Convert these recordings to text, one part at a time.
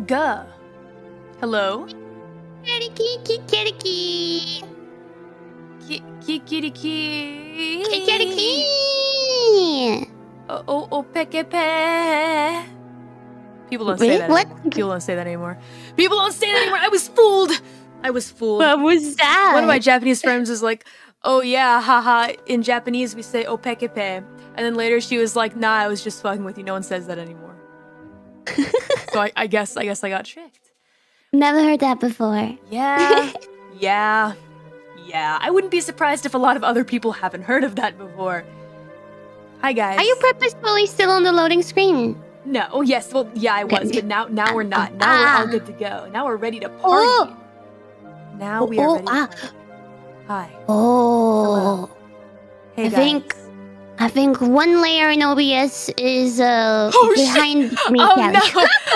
Guh. Hello? Kikiriki. Kikiriki. Kikiriki. Oh, pekepe. People don't say that anymore. People don't say that anymore. People don't say that anymore. I was fooled. What was that? One of my Japanese friends was like, oh yeah, haha. In Japanese, we say opekepe. And then later she was like, nah, I was just fucking with you. No one says that anymore. So I guess I got tricked. Never heard that before. Yeah. I wouldn't be surprised if a lot of other people haven't heard of that before. Hi, guys. Are you purposefully still on the loading screen? No. Oh, yes. Well, yeah, I was. But now we're not. Now we're all good to go. Now we're ready to party. Now we are ready to party. Hi. Oh. Hello. Hey, guys. I think one layer in OBS is behind me. Oh no!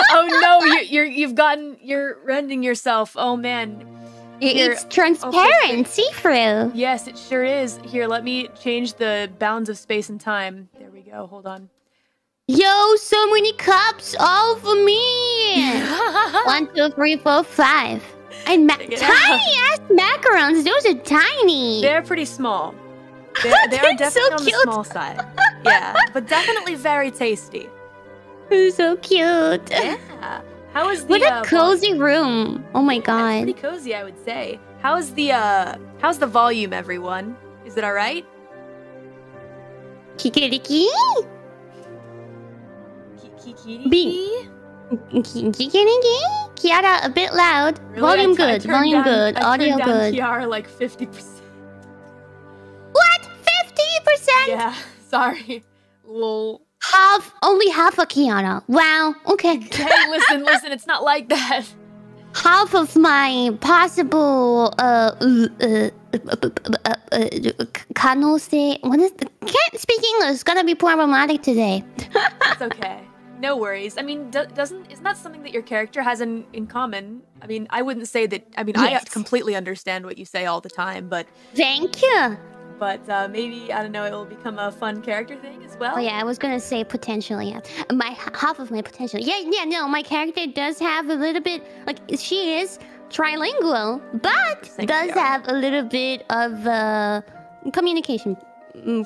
Oh no! You're rending yourself. Oh man. It's transparent, see-through. Yes, it sure is. Here, let me change the bounds of space and time. There we go. Hold on. Yo, so many cups, all for me. 1, 2, 3, 4, 5. And tiny-ass macarons. Those are tiny. They're pretty small. They are definitely so on the small side. Yeah, but definitely very tasty. They're so cute. Yeah. How is the what a cozy room. Oh my god. It's pretty cozy, I would say. How's the volume, everyone? Is it alright? Kikiriki? Kikiriki? Kikiriki? Kiara, a bit loud. Really? Volume good, volume good, audio good. Kiara like 50%. What? 50%? Yeah, sorry. Lol. Only half a Kiara. Wow, okay. Hey, listen, it's not like that. Half of my possible kanose. What is can't speak English. It's gonna be problematic today. It's okay. No worries. I mean, isn't that something that your character has in common? I mean, I wouldn't say that. I mean, yes. I completely understand what you say all the time, but thank you. But maybe, I don't know, it will become a fun character thing as well. Oh yeah, I was gonna say potentially, yeah. Half of my potential. Yeah, no, my character does have a little bit, like, she is trilingual, but does have a little bit of communication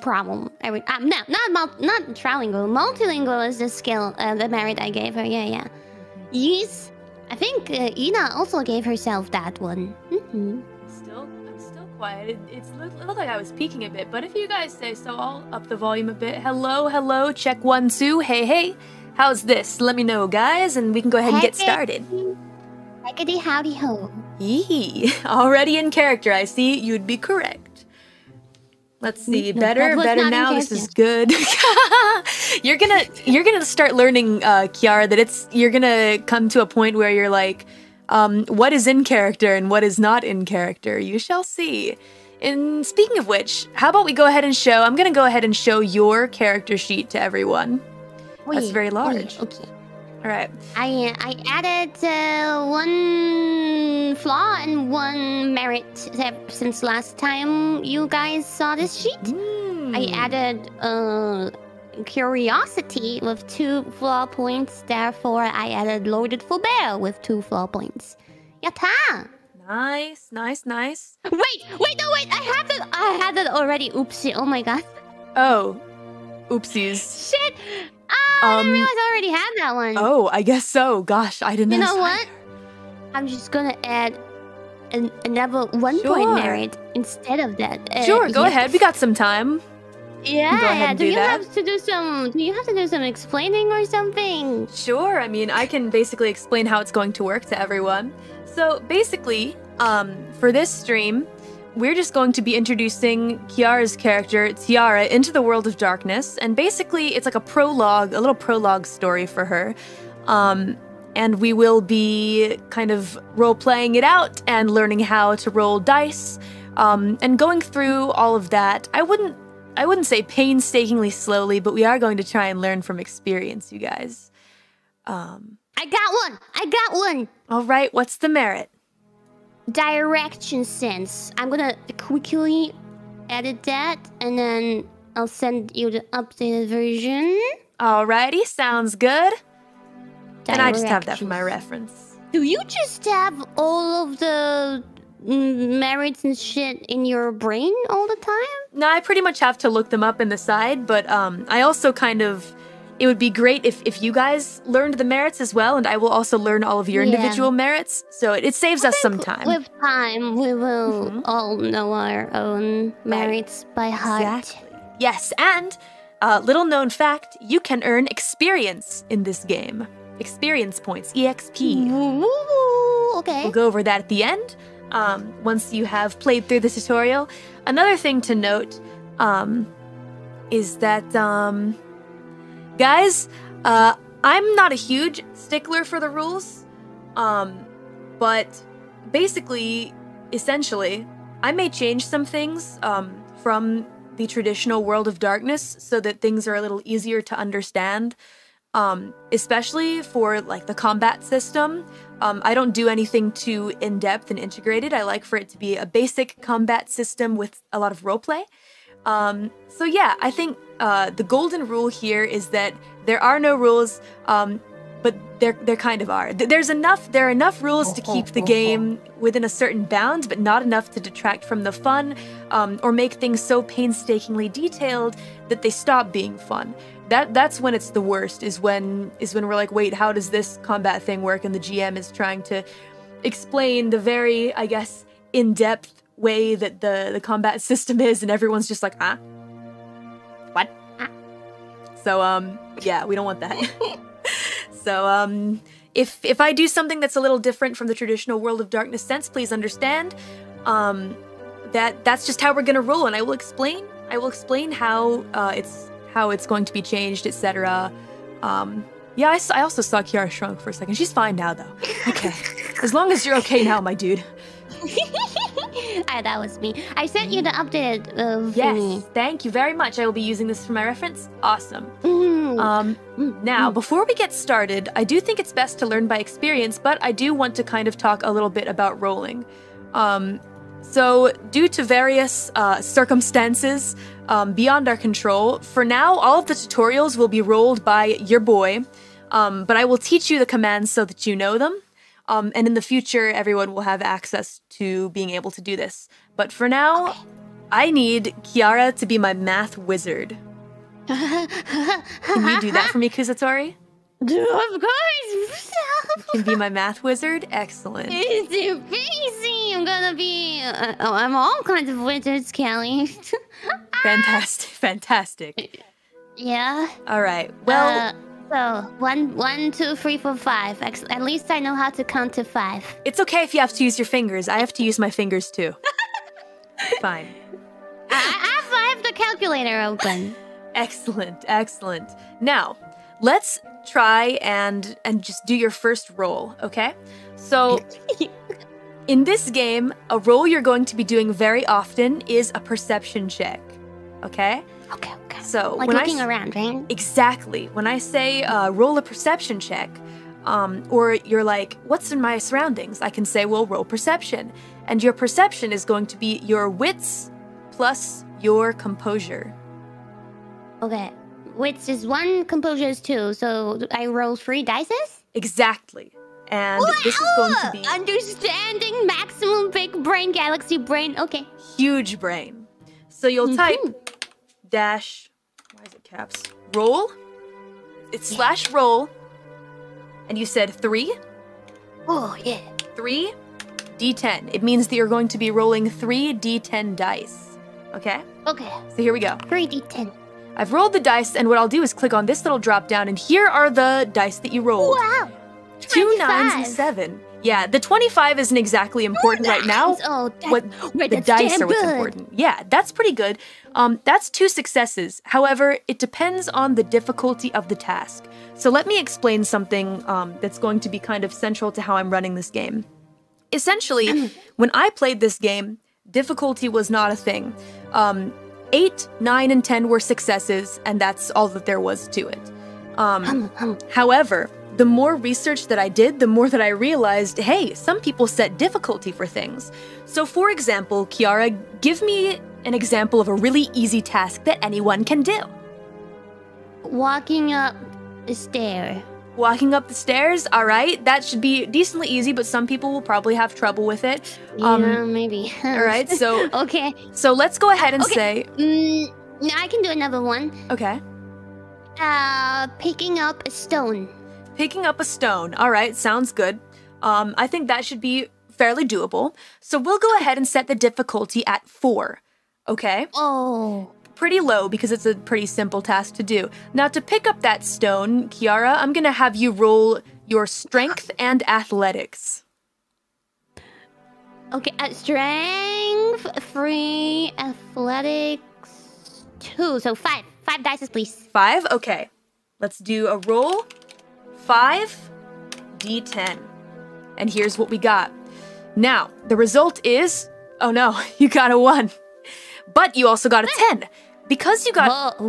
problem. Not trilingual. Multilingual is the skill, the merit I gave her, yeah. Yes, I think Ina also gave herself that one. I'm still quiet. It looked like I was peeking a bit, but if you guys say so, I'll up the volume a bit. Hello, check 1, 2. Hey, how's this? Let me know, guys, and we can go ahead and get started. Heckity howdy ho. Yee, already in character. I see. You'd be correct. Let's see. Better now. This is good. You're gonna start learning, Kiara, that you're gonna come to a point where you're like, what is in character and what is not in character. You shall see. And speaking of which, how about we go ahead and show... I'm going to go ahead and show your character sheet to everyone. That's very large. Okay. All right. I added 1 flaw and 1 merit since last time you guys saw this sheet. I added curiosity with 2 flaw points. Therefore, I added loaded forbear with 2 flaw points. Yatta! Nice. Wait! I had that already. Oopsie! Oh my god. Oh, oopsies. Shit! I didn't realize I already had that one. Oh, I guess so. Gosh, I didn't know. You know what? I'm just gonna add another 1 point merit instead of that. Sure, go ahead. We got some time. Yeah. Do you have to do some explaining or something? Sure. I mean, I can basically explain how it's going to work to everyone. So basically, for this stream, we're just going to be introducing Kiara's character, Tiara, into the world of darkness. And basically, it's like a little prologue story for her. And we will be kind of role-playing it out and learning how to roll dice. And going through all of that, I wouldn't say painstakingly slowly, but we are going to try and learn from experience, you guys. I got one! All right, what's the merit? Direction sense. I'm gonna quickly edit that, and then I'll send you the updated version. Alrighty, sounds good. And I just have that for my reference. Do you just have all of the merits and shit in your brain all the time? No, I pretty much have to look them up in the side, but I also kind of... It would be great if you guys learned the merits as well, and I will also learn all of your individual merits, so it saves us some time. With time, we will all know our own merits by heart. Exactly. Yes, and little known fact, you can earn experience in this game. Experience points, EXP. Ooh, okay. We'll go over that at the end, once you have played through the tutorial. Another thing to note is that... Guys, I'm not a huge stickler for the rules, but basically, essentially, I may change some things from the traditional World of Darkness so that things are a little easier to understand, especially for like the combat system. I don't do anything too in-depth and integrated. I like for it to be a basic combat system with a lot of roleplay. So yeah, I think the golden rule here is that there are no rules, but there kind of are. There are enough rules to keep the game within a certain bound, but not enough to detract from the fun, or make things so painstakingly detailed that they stop being fun. That's when it's the worst, is when we're like, wait, how does this combat thing work? And the GM is trying to explain the very, I guess, in-depth way that the combat system is, and everyone's just like, huh? What? So, yeah, we don't want that. So, if I do something that's a little different from the traditional World of Darkness sense, please understand, that's just how we're gonna roll, and I will explain how it's going to be changed, etc. Yeah, I also saw Kiara shrunk for a second. She's fine now, though. Okay. As long as you're okay now, my dude. That was me. I sent you the updated Yes, thank you very much. I will be using this for my reference. Awesome. Now, before we get started, I do think it's best to learn by experience, but I do want to kind of talk a little bit about rolling. So, due to various circumstances beyond our control, for now, all of the tutorials will be rolled by your boy, but I will teach you the commands so that you know them. And in the future, everyone will have access to being able to do this. But for now, I need Kiara to be my math wizard. Can you do that for me, Kusatori? Of course! You can be my math wizard? Excellent. It's amazing! I'm gonna be... I'm all kinds of wizards, Callie. Fantastic, fantastic. Yeah? Alright, well... So, 1, 2, 3, 4, 5. At least I know how to count to 5. It's okay if you have to use your fingers. I have to use my fingers too. Fine. I have the calculator open. Excellent, excellent. Now, let's try and just do your first roll, okay? So, in this game, a roll you're going to be doing very often is a perception check, okay? Okay. So like looking around, right? Exactly. When I say roll a perception check, or you're like, what's in my surroundings? I can say, well, roll perception. And your perception is going to be your wits plus your composure. Okay. Wits is 1, composure is 2. So I roll 3 dices? Exactly. And this is going to be... Understanding maximum big brain, galaxy brain. Okay. Huge brain. So you'll type... dash, why is it caps? Roll. It's /roll. And you said 3? Oh, yeah. 3 D10. It means that you're going to be rolling 3 D10 dice. Okay? Okay. So here we go. 3 D10. I've rolled the dice, and what I'll do is click on this little drop down, and here are the dice that you rolled. Wow. 2 9s and 7. Yeah, the 25 isn't exactly important right now. Oh, the dice are what's important. Yeah, that's pretty good. That's 2 successes. However, it depends on the difficulty of the task. So let me explain something that's going to be kind of central to how I'm running this game. Essentially, when I played this game, difficulty was not a thing. 8, 9, and 10 were successes, and that's all that there was to it. However, the more research that I did, the more that I realized, hey, some people set difficulty for things. So for example, Kiara, give me an example of a really easy task that anyone can do. Walking up a stair. Walking up the stairs, all right. That should be decently easy, but some people will probably have trouble with it. Yeah, maybe. All right, so... Okay. So let's go ahead and say... I can do another one. Okay. Picking up a stone. Picking up a stone. All right, sounds good. I think that should be fairly doable. So we'll go ahead and set the difficulty at 4, okay? Oh. Pretty low because it's a pretty simple task to do. Now to pick up that stone, Kiara, I'm gonna have you roll your strength and athletics. Okay, strength, 3, athletics, 2, so 5. 5 dice, please. 5? Okay. Let's do a roll. 5, D10. And here's what we got. Now, the result is... Oh no, you got a 1. But you also got a 10. Because you got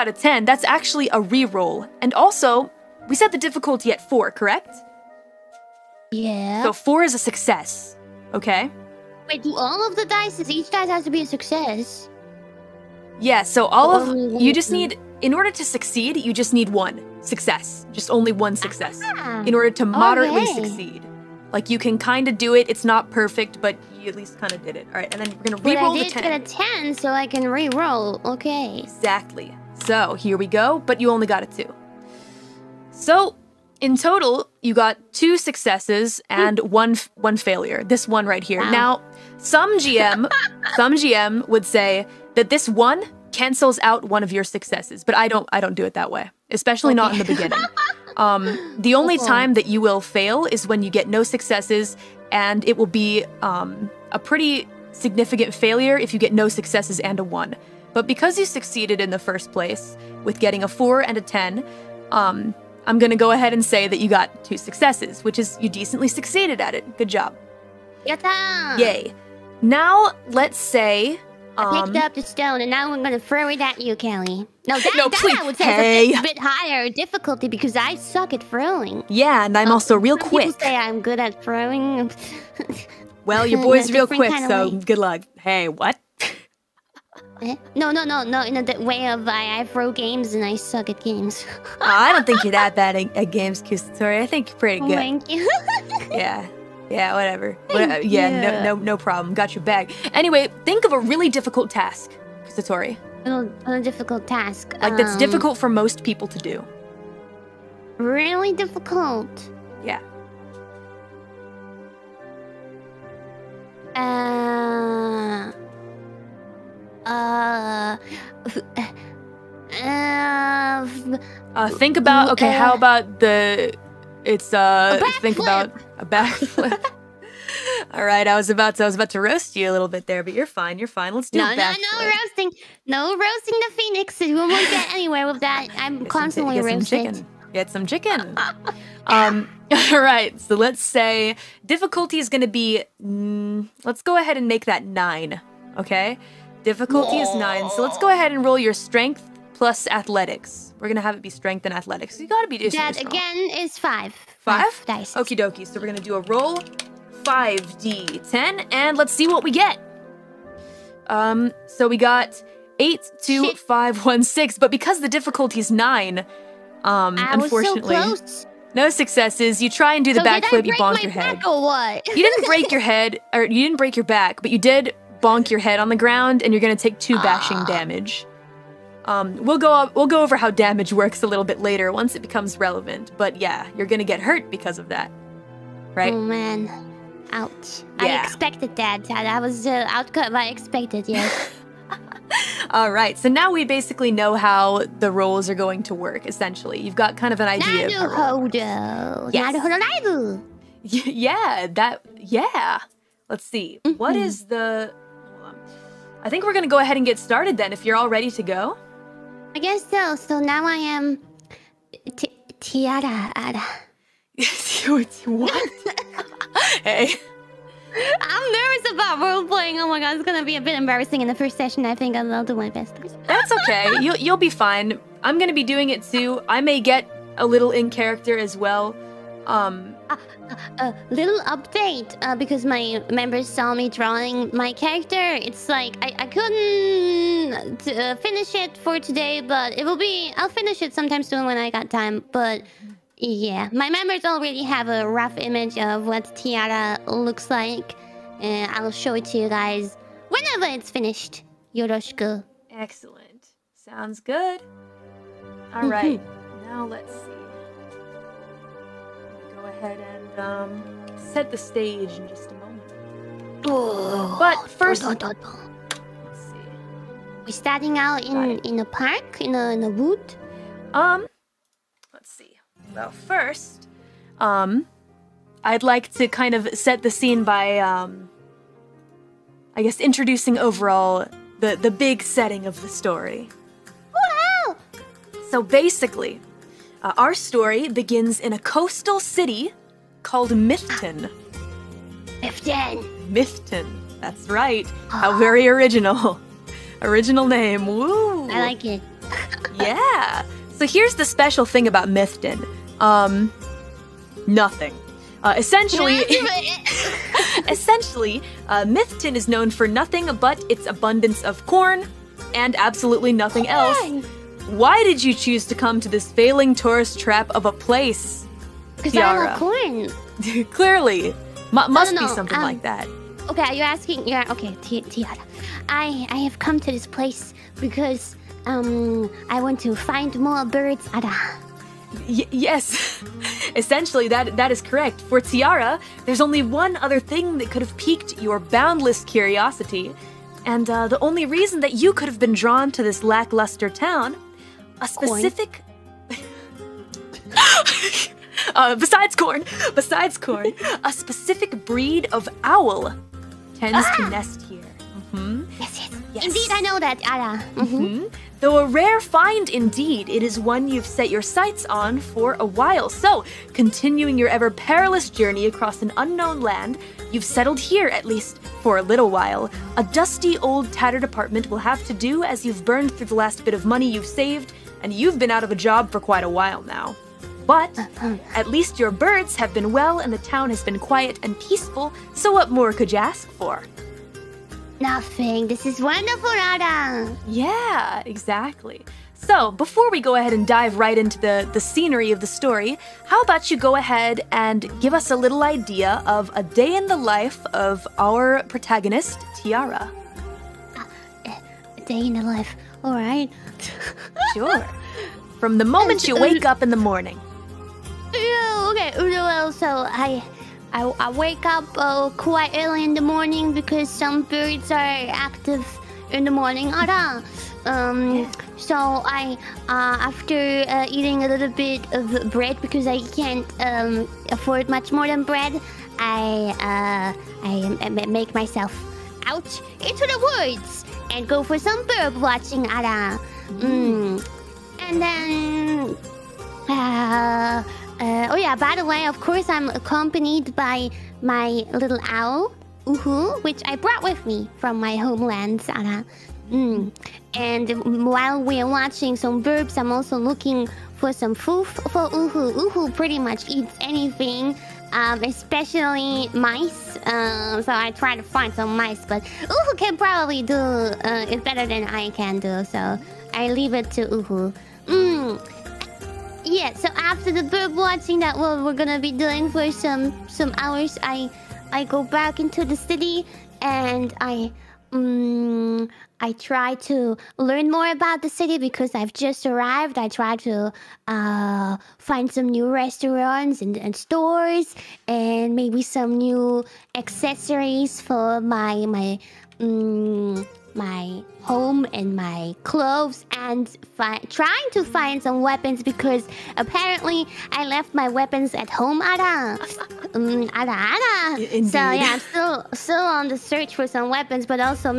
a 10, that's actually a re-roll. And also, we set the difficulty at 4, correct? Yeah. So 4 is a success, okay? Wait, do all of the dice, each dice has to be a success? Yeah, so all of... You just need... In order to succeed, you just need 1 success. Just only 1 success. In order to moderately succeed. Like, you can kind of do it. It's not perfect, but you at least kind of did it. All right, and then we're going to re-roll the 10. But I did get a 10, so I can re-roll. Okay. Exactly. So, here we go, but you only got a 2. So, in total, you got 2 successes and one failure. This one right here. Wow. Now, some GM would say that this one cancels out one of your successes, but I don't do it that way, especially not in the beginning. The only time that you will fail is when you get no successes, and it will be a pretty significant failure if you get no successes and a 1. But because you succeeded in the first place with getting a 4 and a 10, I'm gonna go ahead and say that you got 2 successes, which is you decently succeeded at it. Good job. Yatta! Yay. Now, let's say... I picked up the stone, and now I'm gonna throw it at you, Kelly. No, that please. I would say is a bit higher difficulty because I suck at throwing. Yeah, and I'm also real quick. People say I'm good at throwing. Well, your boy's real quick, so good luck. Hey, what? No, in the way of I throw games and I suck at games. I don't think you're that bad at games, Kusatori. I think you're pretty good. Thank you. Yeah, whatever. Yeah, no problem. Got your bag. Anyway, think of a really difficult task, Kusatori. A difficult task. Like, that's difficult for most people to do. Really difficult. Yeah. Think about... Okay, how about the... It's, think about a backflip. All right, I was about to roast you a little bit there, but you're fine. Let's do a backflip. No roasting the phoenix. We won't get anywhere with that. I'm constantly roasted. Get some chicken. All right, so let's say difficulty is going to be... let's go ahead and make that 9, okay? Difficulty is 9, so let's go ahead and roll your strength plus athletics. We're going to have it be strength and athletics. So you got to be decently strong. That again is 5. 5? Dice. Okie dokie. So we're going to do a roll. 5d10, and let's see what we get. So we got 8, 2, 5, 1, 6, but because the difficulty is 9, unfortunately, I was so close. No successes. You try and do the backflip, you bonk your head. Or what? You didn't break your head, or you didn't break your back, but you did bonk your head on the ground, and you're gonna take 2 bashing damage. We'll go over how damage works a little bit later once it becomes relevant. But yeah, you're gonna get hurt because of that, right? Oh man, ouch! Yeah. I expected that. That was the outcome I expected. Yes. All right, so now we basically know how the roles are going to work. Essentially, you've got kind of an idea of how Yeah. Let's see. What is the? Hold on. I think we're gonna go ahead and get started then. If you're all ready to go. I guess so. So now I am Tiara. What? Hey. I'm nervous about role-playing. Oh my god, it's gonna be a bit embarrassing in the first session. I think I'll do my best. That's okay. You'll be fine. I'm gonna be doing it too. I may get a little in character as well. A little update, because my members saw me drawing my character. It's like, I couldn't finish it for today, but I'll finish it sometime soon when I got time. But Yeah, my members already have a rough image of what Tiara looks like. And I'll show it to you guys whenever it's finished. Yoroshiku. Excellent. Sounds good. All right. Now let's see. Go ahead and set the stage in just a moment. But first, let's see. We're starting out in a park, in a wood. Let's see. Well, first, I'd like to kind of set the scene by, I guess, introducing overall the big setting of the story. Wow! So basically, our story begins in a coastal city called Mythton. Mythton. That's right. How very original. Original name. Woo! I like it. Yeah. So here's the special thing about Mythton. Nothing. Essentially, Mythton is known for nothing but its abundance of corn and absolutely nothing else. Why did you choose to come to this failing tourist trap of a place, Because Tiara? I love corn. Clearly. Must be something like that. Okay, are you asking? Yeah, okay, Tiara. I have come to this place because I want to find more birds. Yes. Essentially, that is correct. For Tiara, there's only one other thing that could have piqued your boundless curiosity. And the only reason that you could have been drawn to this lackluster town, a specific... besides corn, a specific breed of owl tends to nest here. Yes. Indeed, I know that, Ara. Though a rare find indeed, it is one you've set your sights on for a while. So, continuing your ever perilous journey across an unknown land, you've settled here, at least for a little while. A dusty, old, tattered apartment will have to do as you've burned through the last bit of money you've saved, and you've been out of a job for quite a while now. But at least your birds have been well and the town has been quiet and peaceful, so what more could you ask for? Nothing. This is wonderful, Ara. Yeah, exactly. So, before we go ahead and dive right into the scenery of the story, how about you go ahead and give us a little idea of a day in the life of our protagonist, Tiara? A day in the life. All right. Sure. From the moment you wake up in the morning. Yeah, okay. Well, so I wake up quite early in the morning because some birds are active in the morning. So I after eating a little bit of bread because I can't afford much more than bread, I make myself out into the woods and go for some bird watching. And then oh yeah, by the way, of course, I'm accompanied by my little owl, which I brought with me from my homeland, And while we're watching some birds, I'm also looking for some food for Uhu. Uhu pretty much eats anything, especially mice. So I try to find some mice, but Uhu can probably do it better than I can do, so I leave it to Uhu. Yeah, so after the bird watching that we're gonna be doing for some hours, I go back into the city and I try to learn more about the city because I've just arrived. I try to find some new restaurants and stores and maybe some new accessories for my home and my clothes, and trying to find some weapons because apparently I left my weapons at home. Indeed. So yeah, I'm still on the search for some weapons, but also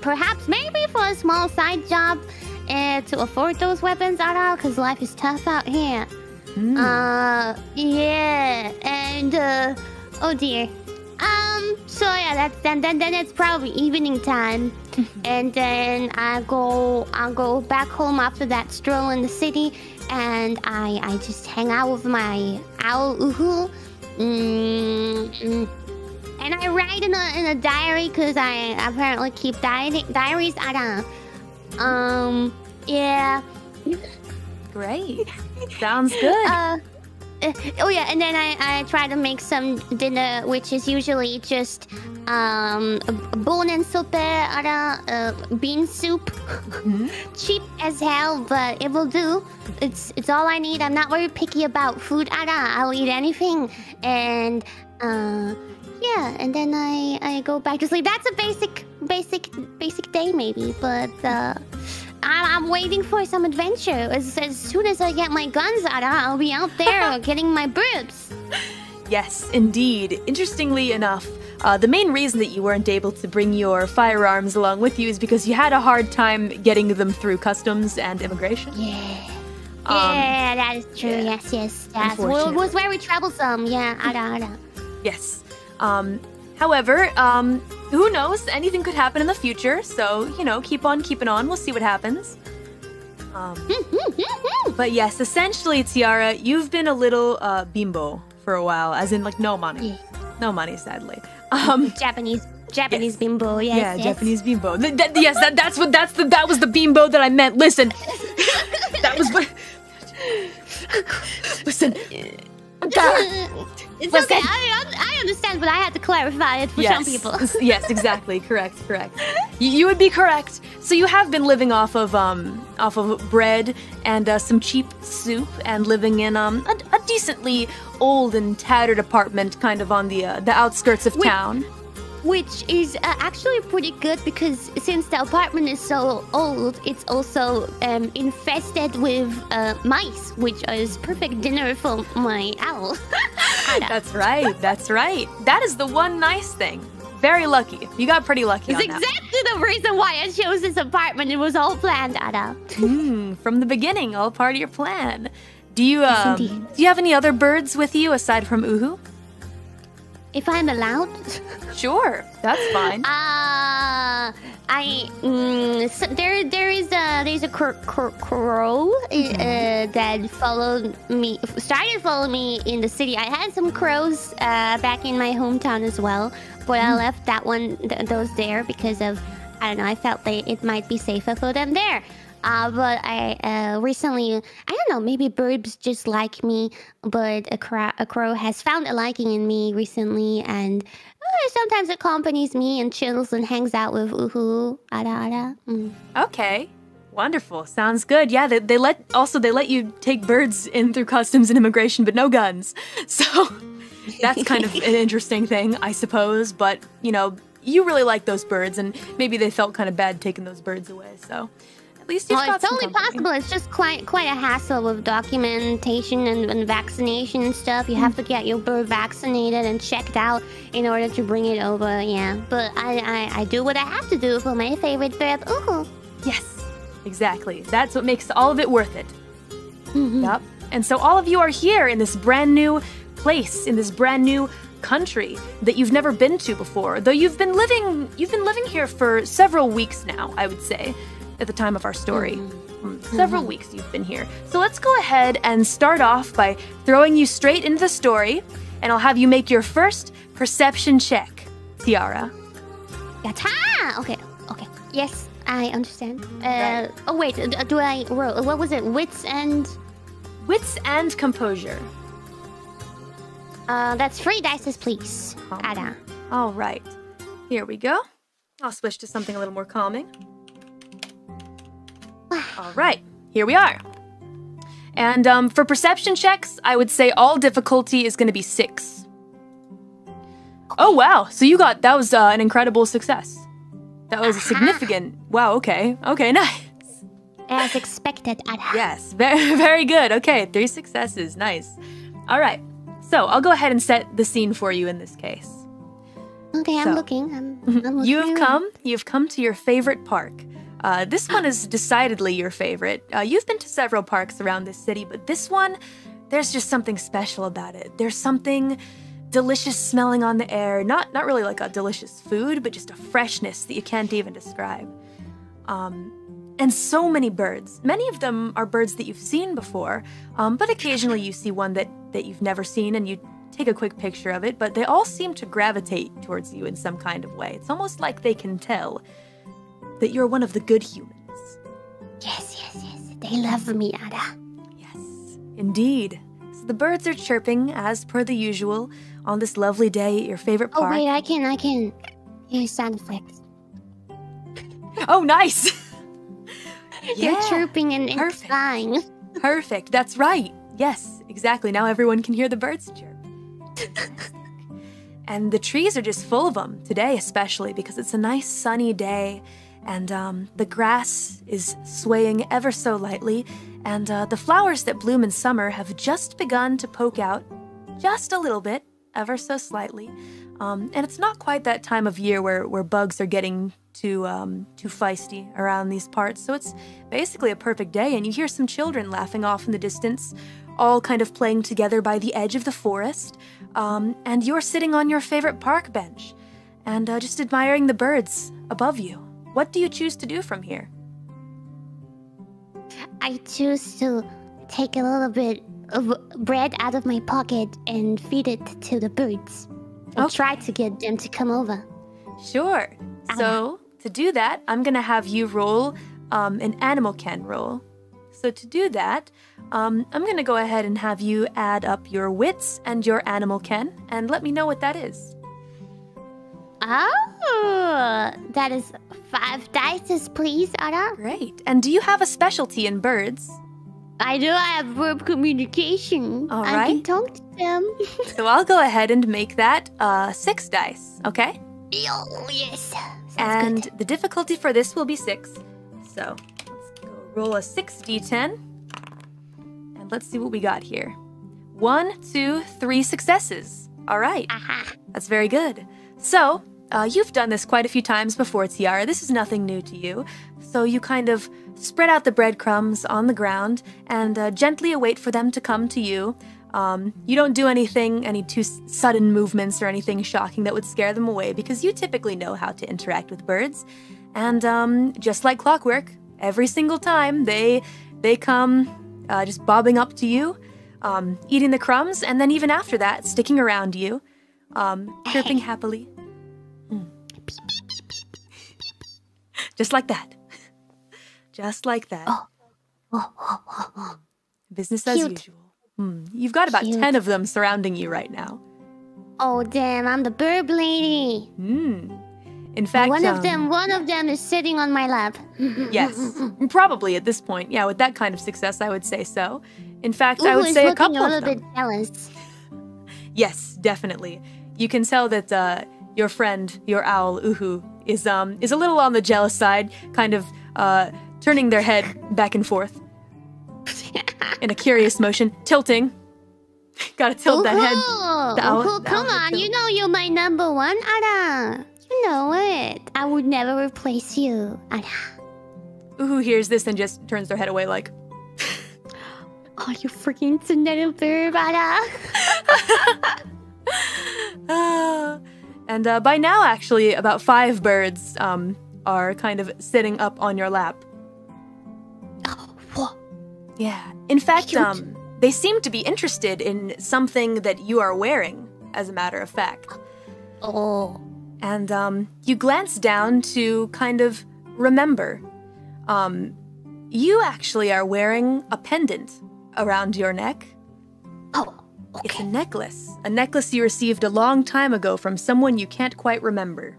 perhaps for a small side job to afford those weapons, because life is tough out here. Yeah, and oh dear. So yeah, then it's probably evening time, and then I'll go back home after that stroll in the city, and I just hang out with my owl Uhu, and I write in a diary because I apparently keep diaries. Yeah. Great. Sounds good. oh yeah, and then I try to make some dinner, which is usually just bonen soup, bean soup. Cheap as hell, but it will do. It's all I need. I'm not very picky about food. I'll eat anything, and yeah, and then I go back to sleep. That's a basic day maybe, but I'm waiting for some adventure. As soon as I get my guns out, I'll be out there getting my boobs. Yes, indeed. Interestingly enough, the main reason that you weren't able to bring your firearms along with you is because you had a hard time getting them through customs and immigration. Yeah. Yeah, that is true. Yeah. Yes. That was very troublesome. Yeah, Yes. However, who knows? Anything could happen in the future. So, keep on keeping on. We'll see what happens. But yes, essentially, Tiara, you've been a little bimbo for a while, as in like no money. Yeah. No money, sadly. Japanese yes. bimbo. Yes. Yeah, yes. Japanese bimbo. That was the bimbo that I meant. Listen, that was what. Listen. It's okay. I understand, but I had to clarify it for some people. Yes, exactly. Correct. You would be correct. So you have been living off of bread and some cheap soup, and living in a decently old and tattered apartment, kind of on the outskirts of town. Which is actually pretty good, because since the apartment is so old, it's also infested with mice, which is perfect dinner for my owl. That's right. That is the one nice thing. Very lucky. You got pretty lucky on that. It's exactly the reason why I chose this apartment. It was all planned, Ada. From the beginning, all part of your plan. Do you have any other birds with you aside from Uhu? If I'm allowed? Sure, that's fine. There's a crow that started following me in the city. I had some crows back in my hometown as well, but I left those there because of, I don't know, I felt like it might be safer for them there. But I recently, I don't know, maybe birds just like me, but a crow has found a liking in me recently, and sometimes it accompanies me and chills and hangs out with Uhu. Okay, wonderful. Sounds good. Yeah, they let you take birds in through customs and immigration, but no guns. So that's kind of an interesting thing, I suppose. But you really like those birds, and maybe they felt kind of bad taking those birds away. So. At least you've got it's only possible. It's just quite a hassle with documentation and vaccination and stuff. You have to get your bird vaccinated and checked out in order to bring it over. Yeah, but I do what I have to do for my favorite bird. Ooh. Yes, exactly. That's what makes all of it worth it. Yep. And so all of you are here in this brand new place, in this brand new country that you've never been to before. Though you've been living here for several weeks now, I would say. At the time of our story. Several weeks you've been here. So let's go ahead and start off by throwing you straight into the story, and I'll have you make your first perception check, Tiara. Yata! Okay. Yes, I understand. Right. Oh wait, do I roll? What was it? Wits and composure. That's 3 dice, please. Ada. All right. Here we go. I'll switch to something a little more calming. All right, here we are. And for perception checks, I would say all difficulty is going to be 6. Oh, wow. So that was an incredible success. That was a significant, wow, okay, nice. As expected, Ada. Yes, very, very good. Okay, 3 successes, nice. All right, so I'll go ahead and set the scene for you in this case. Okay, I'm looking. I'm looking. You've come to your favorite park. This one is decidedly your favorite. You've been to several parks around this city, but this one, there's just something special about it. There's something delicious smelling on the air. Not really like a delicious food, but just a freshness that you can't even describe. And so many birds. Many of them are birds that you've seen before, but occasionally you see one that you've never seen and you take a quick picture of it, but they all seem to gravitate towards you in some kind of way. It's almost like they can tell that you're one of the good humans. Yes. They love me, Ada. Yes, indeed. the birds are chirping as per the usual on this lovely day at your favorite park. Oh wait, I can hear sound effects. Oh, nice! They're chirping and flying. Perfect, that's right. Yes, exactly. Now everyone can hear the birds chirp. And the trees are just full of them, today especially, because it's a nice sunny day, and the grass is swaying ever so lightly, and the flowers that bloom in summer have just begun to poke out just a little bit, ever so slightly. And it's not quite that time of year where bugs are getting too feisty around these parts, so it's basically a perfect day, and you hear some children laughing off in the distance, all kind of playing together by the edge of the forest, and you're sitting on your favorite park bench, and just admiring the birds above you. What do you choose to do from here? I choose to take a little bit of bread out of my pocket and feed it to the birds. And try to get them to come over. Sure. So, to do that, I'm going to have you roll an Animal Ken roll. So to do that, I'm going to go ahead and have you add up your wits and your Animal Ken, and let me know what that is. Oh, that is 5 dice, please, Ara. Great. And do you have a specialty in birds? I do have verb communication. All I right. can talk to them. So I'll go ahead and make that 6 dice, okay? Oh, yes. And good. the difficulty for this will be 6. So let's go roll a 6d10. And let's see what we got here. 1, 2, 3 successes. All right. Aha. That's very good. So, you've done this quite a few times before, Tiara. This is nothing new to you. So you kind of spread out the breadcrumbs on the ground and gently await for them to come to you. You don't do any too sudden movements or anything shocking that would scare them away, because you typically know how to interact with birds. And just like clockwork, every single time they come just bobbing up to you, eating the crumbs, and then even after that, sticking around you, chirping happily. Just like that. Just like that. Business as usual. You've got about 10 of them surrounding you right now. Oh, damn, I'm the bird lady. In fact, one of them is sitting on my lap. Yes, probably at this point. Yeah, with that kind of success, I would say so. In fact, I would say a couple of them. Looking a little bit jealous. Yes, definitely. You can tell that your friend, your owl, Uhu, is a little on the jealous side, kind of turning their head back and forth in a curious motion, tilting. Gotta tilt that head. Uhu, come on, you know you're my number one, Ara. You know it. I would never replace you, Ara. Uhu hears this and just turns their head away like, oh, you freaking little bird, Ara. And by now, actually, about 5 birds are kind of sitting up on your lap. Oh, what? Yeah. In fact, they seem to be interested in something that you are wearing, as a matter of fact. Oh. And you glance down to kind of remember. You actually are wearing a pendant around your neck. Oh. Okay. It's a necklace you received a long time ago from someone you can't quite remember.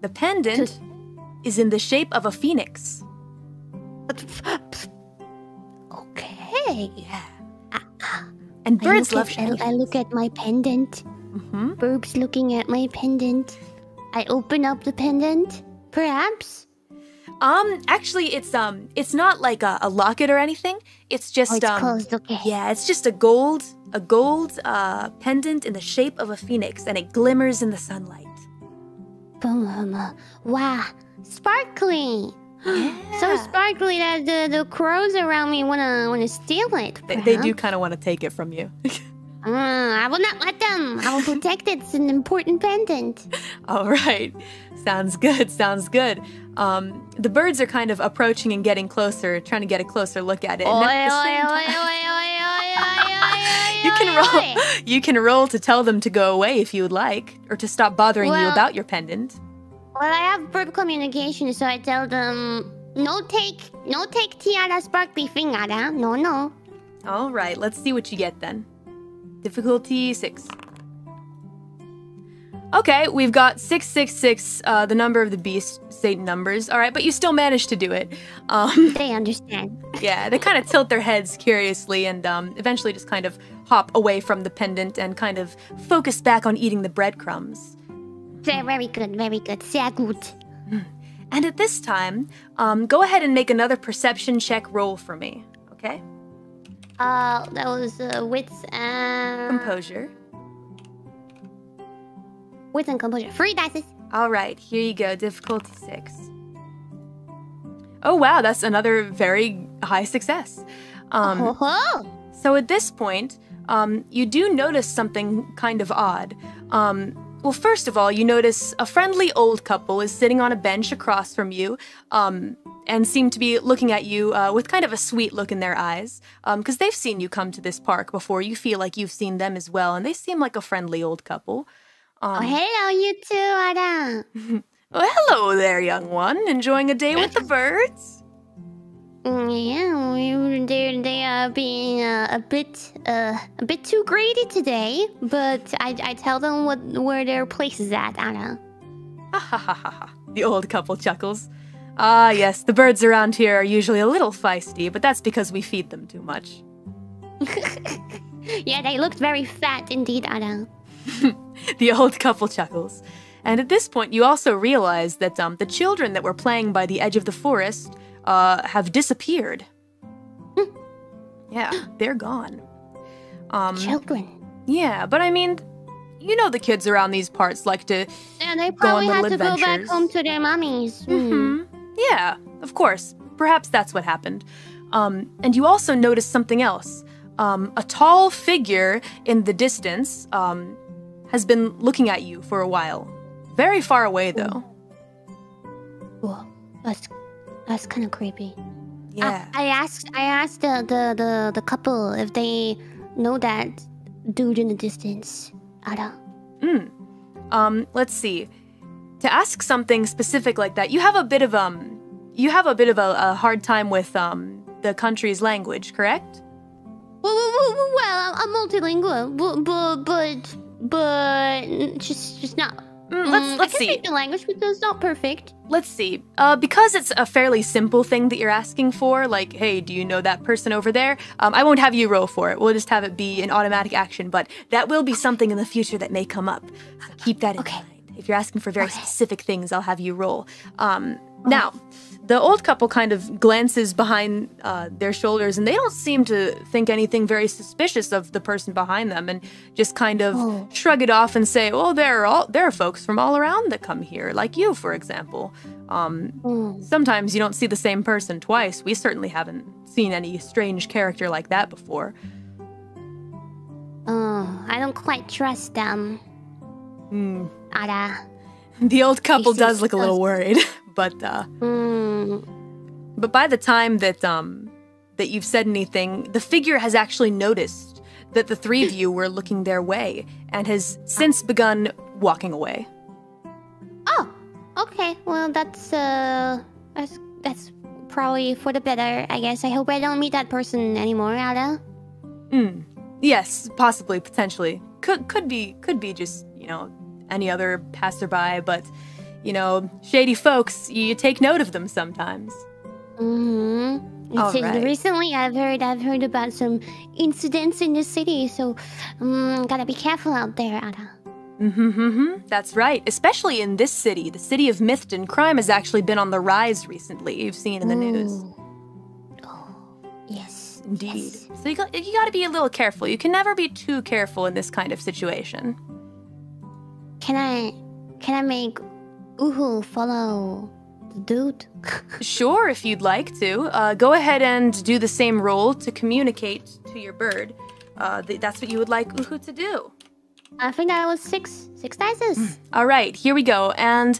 The pendant is in the shape of a phoenix. Okay. Yeah. And birds love shiny. I look at my pendant. Bird's looking at my pendant. I open up the pendant, perhaps. Actually, it's not like a locket or anything. It's just it's closed, okay. Yeah, it's just a gold pendant in the shape of a phoenix, and it glimmers in the sunlight. Boom! Wow, sparkly. Yeah. So sparkly that the crows around me wanna steal it. They do kind of want to take it from you. I will not let them. I will protect it. It's an important pendant. All right. Sounds good. Sounds good. The birds are kind of approaching and getting closer, trying to get a closer look at it. You can roll to tell them to go away if you would like, or to stop bothering you about your pendant. Well, I have bird communication, so I tell them, No take Tiara sparkly thing, Ada. No. All right, let's see what you get then. Difficulty 6. Okay, we've got 666, the number of the beast, Satan numbers. All right, but you still managed to do it. They understand. Yeah, they kind of tilt their heads curiously and eventually just kind of hop away from the pendant and kind of focus back on eating the breadcrumbs. Very good, sehr gut. And at this time, go ahead and make another perception check roll for me, okay? That was wits and... Composure. Wits and composure. 3 dice. All right, here you go, difficulty 6. Oh wow, that's another very high success. So at this point, you do notice something kind of odd. Well, first of all, you notice a friendly old couple is sitting on a bench across from you, and seem to be looking at you with kind of a sweet look in their eyes, because they've seen you come to this park before. You feel like you've seen them as well, and they seem like a friendly old couple. Hello, you two, Ada. Well, hello there, young one. Enjoying a day with the birds? Yeah, they are being a bit too greedy today, but I tell them where their place is at, Ada. Ha ha ha ha ha. The old couple chuckles. Ah, yes, the birds around here are usually a little feisty, but that's because we feed them too much. Yeah, they looked very fat indeed, Ada. The old couple chuckles. And at this point, you also realize that the children that were playing by the edge of the forest have disappeared. Yeah, they're gone. Children. Yeah, but I mean, you know the kids around these parts like to Yeah, they go on probably little had to adventures. go back home to their mummies. Yeah, of course. Perhaps that's what happened. And you also notice something else. A tall figure in the distance has been looking at you for a while. Very far away, though. Whoa, that's kind of creepy. Yeah. I asked the couple if they know that dude in the distance. Ada. Let's see. To ask something specific like that, you have a bit of a hard time with the country's language, correct? Well, I'm multilingual, but just not. Let's I see. can speak the language, but it's not perfect. Let's see. Because it's a fairly simple thing that you're asking for, like, hey, do you know that person over there? I won't have you roll for it. We'll just have it be an automatic action, but that will be something in the future that may come up. So keep that in mind. If you're asking for very specific things, I'll have you roll. Now, the old couple kind of glances behind their shoulders, and they don't seem to think anything very suspicious of the person behind them, and just kind of shrug it off and say, well, there are folks from all around that come here, like you, for example. Sometimes you don't see the same person twice. We certainly haven't seen any strange character like that before. I don't quite trust them. Ada. The old couple does look a little worried, but by the time that you've said anything, the figure has actually noticed that the three of you were looking their way and has since begun walking away. Oh, okay. Well, that's probably for the better, I guess. I hope I don't meet that person anymore, Ada. Yes, possibly, potentially. Could be just, you know, any other passerby, but, you know, shady folks, you take note of them sometimes. Recently, I've heard about some incidents in the city, so gotta be careful out there, Ada. That's right. Especially in this city, the city of Mythton, crime has actually been on the rise recently. You've seen in the news. Oh, yes. Indeed. Yes. So you gotta be a little careful. You can never be too careful in this kind of situation. Can I make Uhu follow the dude? Sure, if you'd like to. Go ahead and do the same roll to communicate to your bird. That's what you would like Uhu to do. I think that was six dice. All right, here we go. And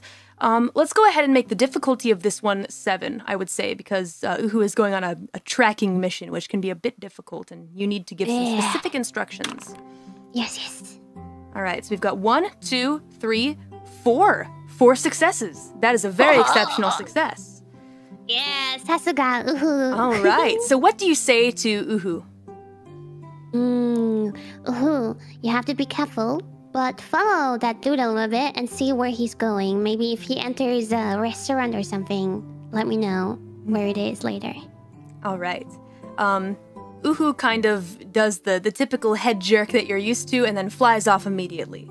let's go ahead and make the difficulty of this one 7, I would say, because Uhu is going on a tracking mission, which can be a bit difficult, and you need to give some specific instructions. Yes. All right, so we've got 1, 2, 3, 4. 4 successes. That is a very exceptional success. Yes, Sasuga, Uhu. All right. So what do you say to Uhu? Uhu, you have to be careful, but follow that dude a little bit and see where he's going. Maybe if he enters a restaurant or something, let me know where it is later. All right. Uhu kind of does the typical head jerk that you're used to and then flies off immediately.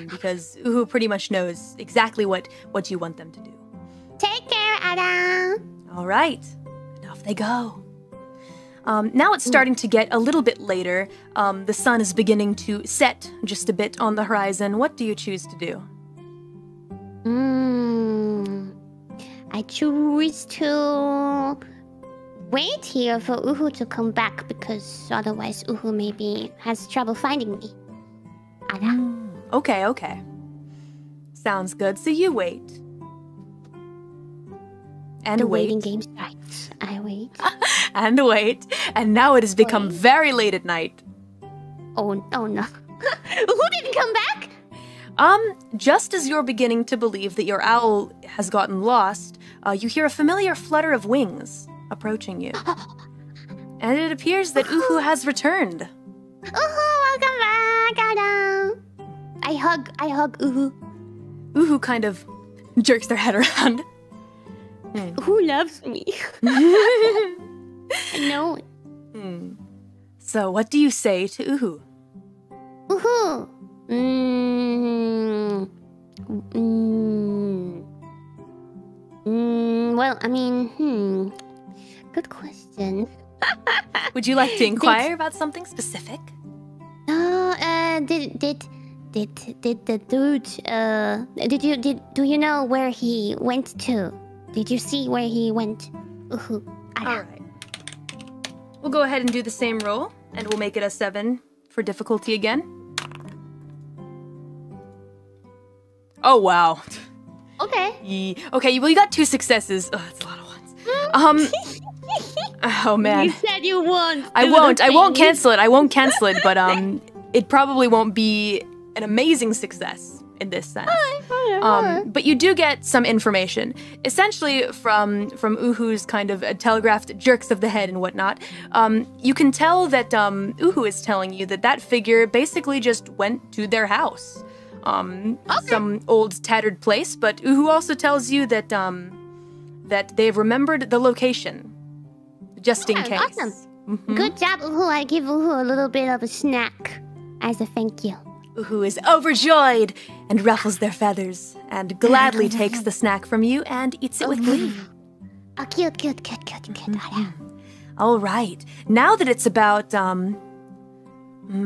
Because Uhu pretty much knows exactly what you want them to do. Take care, Ada. All right. And off they go. Now it's starting to get a little bit later. The sun is beginning to set just a bit on the horizon. What do you choose to do? I choose to wait here for Uhu to come back because otherwise Uhu maybe has trouble finding me. Ada. Okay. Sounds good. So you wait. And The wait. waiting game starts. I wait. And wait. And now it has become very late at night. Oh no. Who didn't come back? Just as you're beginning to believe that your owl has gotten lost, you hear a familiar flutter of wings approaching you. And it appears that Uhu has returned. Uhu, welcome back, Ada. I hug Uhu. Uhu kind of jerks their head around. Who loves me? I know it. So what do you say to Uhu? Uhu. Well, I mean, good question. Would you like to inquire about something specific? Did the dude, do you know where he went to? Did you see where he went? Uhu. All right. We'll go ahead and do the same roll, and we'll make it a 7 for difficulty again. Oh, wow. Okay. Okay, well, you got 2 successes. Oh, that's a lot of ones. Oh, man. You said you won't. I won't cancel it, but it probably won't be an amazing success in this sense. But you do get some information, essentially from Uhu's kind of telegraphed jerks of the head and whatnot. You can tell that Uhu is telling you that figure basically just went to their house, some old tattered place. But Uhu also tells you that that they've remembered the location, just in case. Awesome. Good job, Uhu. I give Uhu a little bit of a snack as a thank you. Uhu is overjoyed and ruffles their feathers and gladly takes the snack from you and eats it with glee. Oh, cute. All right. Now that it's about,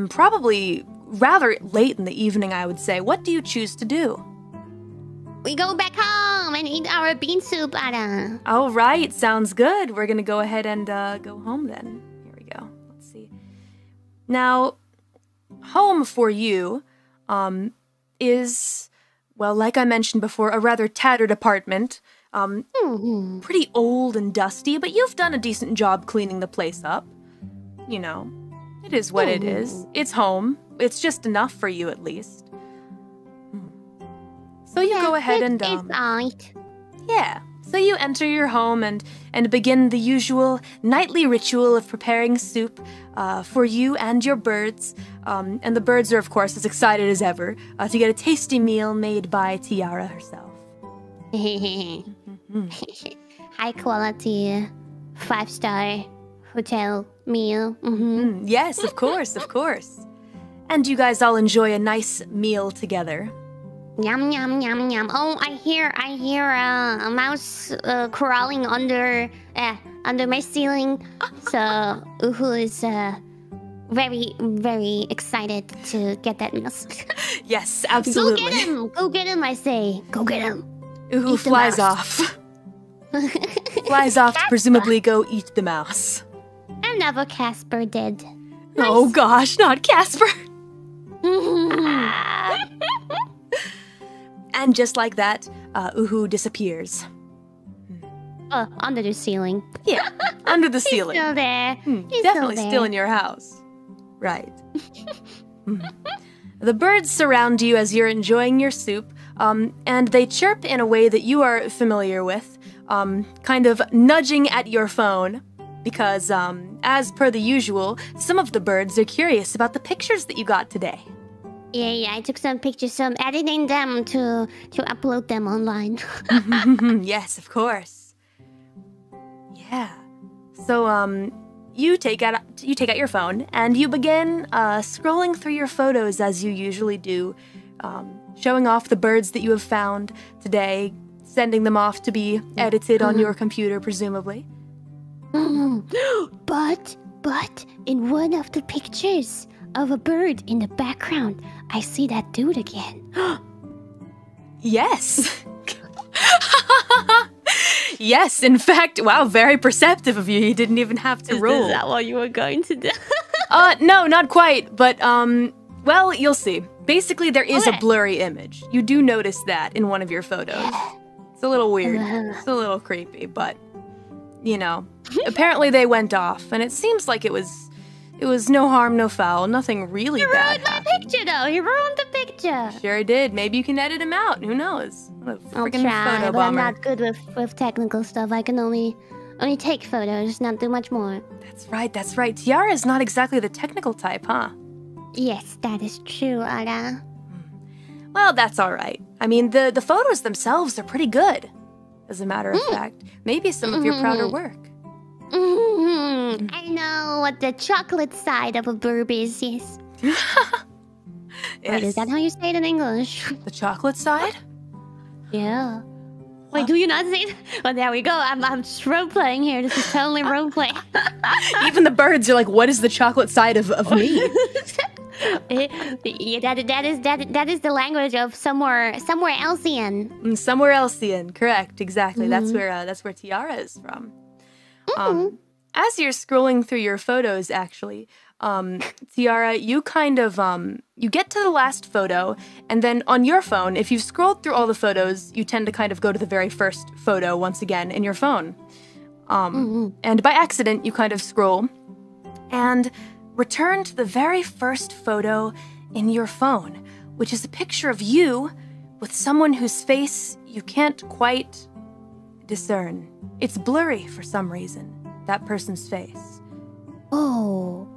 probably rather late in the evening, I would say, what do you choose to do? We go back home and eat our bean soup, Ada. All right. Sounds good. We're going to go ahead and go home then. Here we go. Let's see. Now, home for you is, well, like I mentioned before, a rather tattered apartment. Pretty old and dusty, but you've done a decent job cleaning the place up. You know, it is what it is. It's home. It's just enough for you, at least. So you go ahead and... It's alright. Yeah. So you enter your home and begin the usual nightly ritual of preparing soup for you and your birds. And the birds are, of course, as excited as ever to get a tasty meal made by Tiara herself. High quality, 5-star hotel meal. Yes, of course. And you guys all enjoy a nice meal together. Yum. Oh, I hear a mouse crawling under my ceiling. So Uhu is very, very excited to get that mouse. Yes, absolutely. Go get him, I say. Go get him. Uhu flies off. Flies off to presumably go eat the mouse. Another Casper dead. Nice. Oh gosh, not Casper. And just like that, Uhu disappears. Under the ceiling. Yeah, under the ceiling. He's still there. He's Definitely still still in your house. Right. The birds surround you as you're enjoying your soup, and they chirp in a way that you are familiar with. kind of nudging at your phone because, as per the usual, some of the birds are curious about the pictures that you got today. Yeah, I took some pictures, so I'm editing them to upload them online. Yes, of course. Yeah. So, you take out your phone and you begin scrolling through your photos as you usually do, showing off the birds that you have found today, sending them off to be edited on your computer, presumably. But in one of the pictures of a bird in the background, I see that dude again. Yes. Yes, in fact, wow, very perceptive of you. You didn't even have to roll. Is that what you were going to do? No, not quite, but, well, you'll see. Basically, there is a blurry image. You do notice that in one of your photos. It's a little weird. It's a little creepy, but, you know, apparently they went off, and it seems like it was no harm, no foul. Nothing really bad happened. You ruined my picture, though. You ruined the picture. Sure did. Maybe you can edit him out. Who knows? What a I'll freaking try, photo but bomber. I'm not good with technical stuff. I can only take photos, not do much more. That's right. That's right. Tiara is not exactly the technical type, huh? Yes, that is true, Ara. Well, that's all right. I mean, the photos themselves are pretty good. As a matter of fact, maybe some of your prouder work. I know what the chocolate side of a burb is, yes. Wait, is that how you say it in English? The chocolate side? Yeah. Wait, do you not say it? Well, there we go. I'm just role-playing here. This is totally role-play. Even the birds are like, what is the chocolate side of me? Yeah, that is the language of somewhere Elsian. Somewhere Elsian, correct, exactly. That's where Tiara is from. As you're scrolling through your photos, actually, Tiara, you kind of, you get to the last photo, and then on your phone, if you've scrolled through all the photos, you tend to kind of go to the very first photo once again in your phone. And by accident, you kind of scroll and return to the very first photo in your phone, which is a picture of you with someone whose face you can't quite discern. It's blurry for some reason, that person's face. Oh,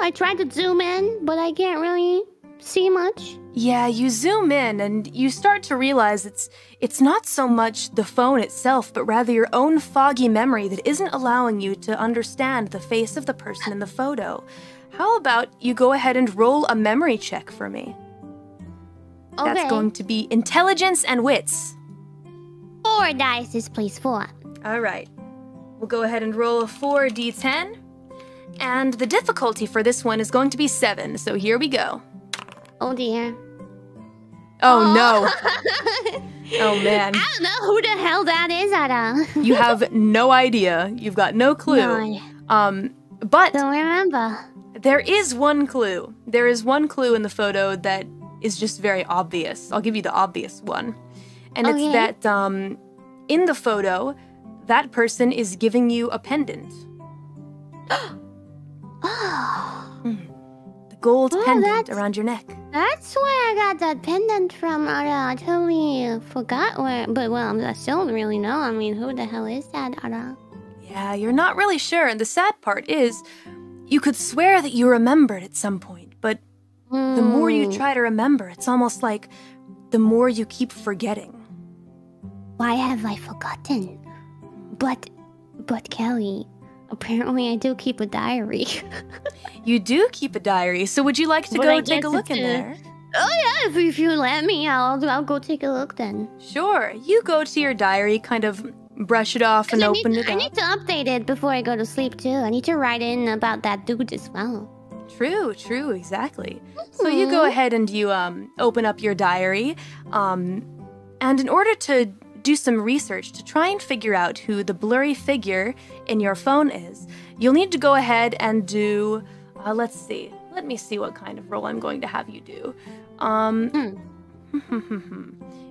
I tried to zoom in, but I can't really see much. Yeah, you zoom in and you start to realize it's not so much the phone itself, but rather your own foggy memory that isn't allowing you to understand the face of the person in the photo. How about you go ahead and roll a memory check for me? Okay. That's going to be intelligence and wits. 4 dice, please, 4. All right. We'll go ahead and roll a 4d10. And the difficulty for this one is going to be 7, so here we go. Oh dear. Oh no. Oh man. I don't know who the hell that is, Ara. You have no idea. You've got no clue. No. But Don't remember. there is one clue. There is one clue in the photo that is just very obvious. I'll give you the obvious one. And it's that in the photo, that person is giving you a pendant. The gold pendant around your neck. That's where I got that pendant from, Ara. I totally forgot where, but well, I still don't really know. I mean, who the hell is that, Ara? Yeah, you're not really sure, and the sad part is, you could swear that you remembered at some point, but the more you try to remember, it's almost like the more you keep forgetting. Why have I forgotten? But Kelly, apparently I do keep a diary. You do keep a diary, so would you like to go take a look in there? Oh yeah, if you let me, I'll go take a look then. Sure, you go to your diary, kind of brush it off and open it up. I need to update it before I go to sleep too. I need to write in about that dude as well. True, exactly. So you go ahead and you open up your diary, and in order to do some research to try and figure out who the blurry figure in your phone is, you'll need to go ahead and do, let's see. Let me see what kind of roll I'm going to have you do.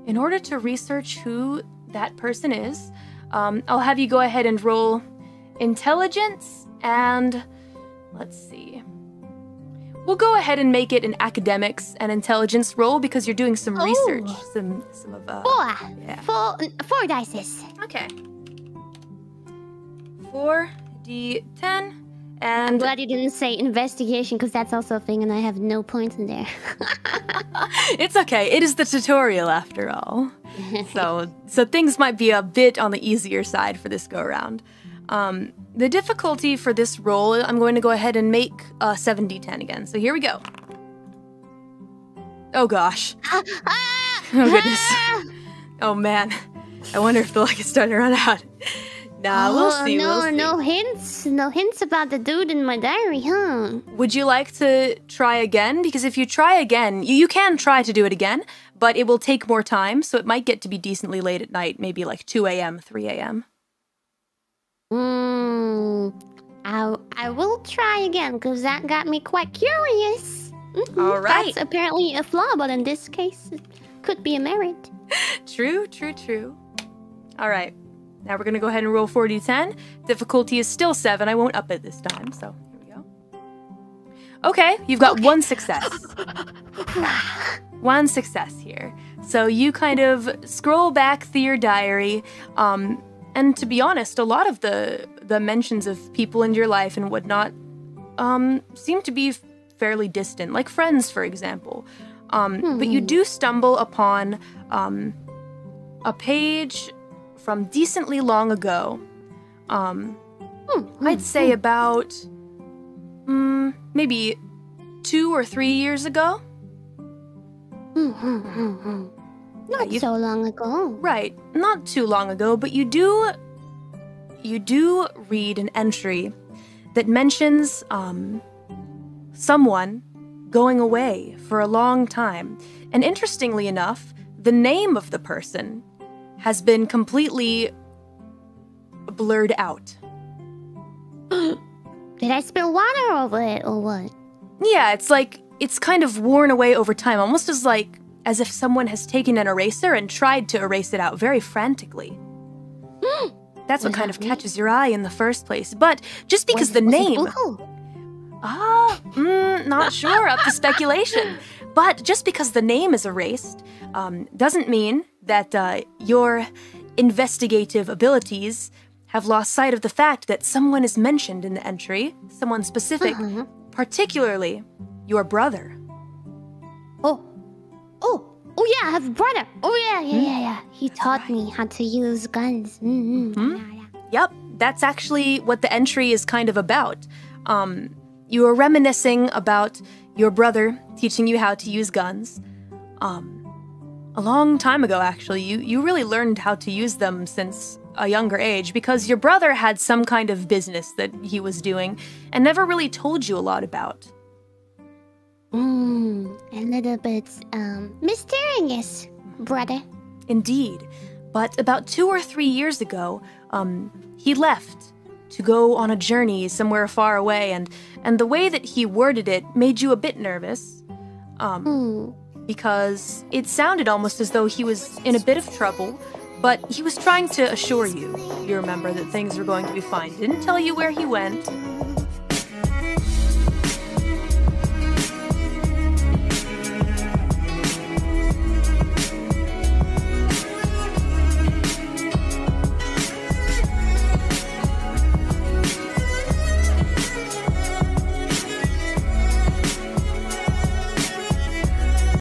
In order to research who that person is, I'll have you go ahead and roll intelligence and, let's see. We'll go ahead and make it an academics and intelligence roll because you're doing some research. Some of 4. yeah. 4 dice. Okay. 4d10. And I'm glad you didn't say investigation, because that's also a thing, and I have no points in there. It's okay. It is the tutorial, after all. So things might be a bit on the easier side for this go-around. The difficulty for this roll, I'm going to go ahead and make 7d10 again. So here we go. Oh, gosh. Oh, goodness. Oh, man. I wonder if the luck is starting to run out. Nah, we'll see. No hints. No hints about the dude in my diary, huh? Would you like to try again? Because if you try again, you can try to do it again, but it will take more time, so it might get to be decently late at night, maybe like 2 a.m., 3 a.m. I will try again, because that got me quite curious. All right. That's apparently a flaw, but in this case, it could be a merit. True. All right. Now we're going to go ahead and roll 4d10. Difficulty is still 7. I won't up it this time, so here we go. Okay, you've got one success. One success here. So you kind of scroll back through your diary, and to be honest, a lot of the mentions of people in your life and whatnot seem to be fairly distant, like friends, for example. But you do stumble upon a page from decently long ago. I'd say about maybe 2 or 3 years ago. Not so long ago. Right, not too long ago, but you do read an entry that mentions someone going away for a long time. And interestingly enough, the name of the person has been completely blurred out. Did I spill water over it or what? Yeah, it's like it's kind of worn away over time, almost as if someone has taken an eraser and tried to erase it out very frantically. That's what kind of catches your eye in the first place. But just because the name... not sure, up to speculation. But just because the name is erased doesn't mean that your investigative abilities have lost sight of the fact that someone is mentioned in the entry, someone specific, particularly your brother. Oh yeah, I have a brother. Oh yeah. He taught me how to use guns. Yep, that's actually what the entry is kind of about. You are reminiscing about your brother teaching you how to use guns. A long time ago, actually. You really learned how to use them since a younger age because your brother had some kind of business that he was doing and never really told you a lot about. A little bit, mysterious, brother. Indeed. But about 2 or 3 years ago, he left to go on a journey somewhere far away, and the way that he worded it made you a bit nervous. Because it sounded almost as though he was in a bit of trouble, but he was trying to assure you, you remember, that things were going to be fine. He didn't tell you where he went,